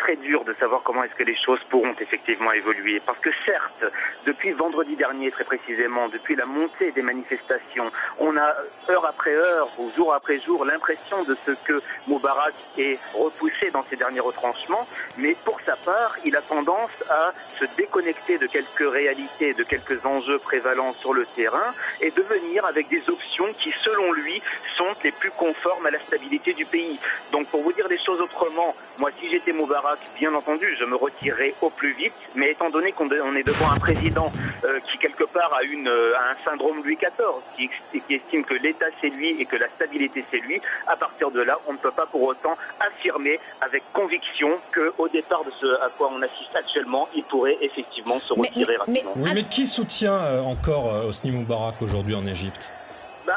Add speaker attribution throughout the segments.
Speaker 1: très dur de savoir comment est-ce que les choses pourront effectivement évoluer. Parce que certes, depuis vendredi dernier très précisément, depuis la montée des manifestations, on a heure après heure, ou jour après jour, l'impression de ce que Moubarak est repoussé dans ses derniers retranchements, mais pour sa part, il a tendance à se déconnecter de quelques réalités, de quelques enjeux prévalents sur le terrain et de venir avec des options qui, selon lui, sont les plus conformes à la stabilité du pays. Donc, pour vous dire les choses autrement, moi, si j'étais Moubarak, bien entendu, je me retirerais au plus vite, mais étant donné qu'on est devant un président qui, quelque part, a un syndrome Louis XIV, qui estime que l'État, c'est lui et que la stabilité, c'est lui, à partir de là, on ne peut pas pour autant affirmer avec conviction qu'au départ de ce à quoi on assiste actuellement, il pourrait effectivement se retirer rapidement.
Speaker 2: Oui, mais qui soutient encore Hosni Moubarak aujourd'hui en Égypte ?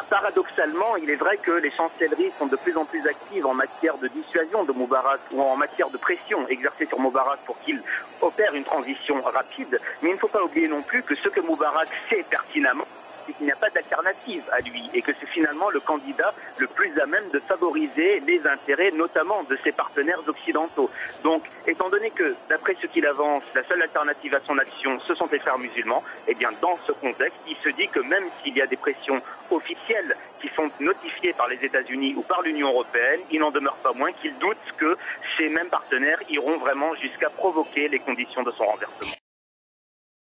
Speaker 1: Paradoxalement, il est vrai que les chancelleries sont de plus en plus actives en matière de dissuasion de Moubarak ou en matière de pression exercée sur Moubarak pour qu'il opère une transition rapide. Mais il ne faut pas oublier non plus que ce que Moubarak sait pertinemment, c'est qu'il n'y a pas d'alternative à lui et que c'est finalement le candidat le plus à même de favoriser les intérêts notamment de ses partenaires occidentaux. Donc, étant donné que, d'après ce qu'il avance, la seule alternative à son action, ce sont les frères musulmans, eh bien, dans ce contexte, il se dit que même s'il y a des pressions officielles qui sont notifiées par les États-Unis ou par l'Union européenne, il n'en demeure pas moins qu'il doute que ces mêmes partenaires iront vraiment jusqu'à provoquer les conditions de son renversement.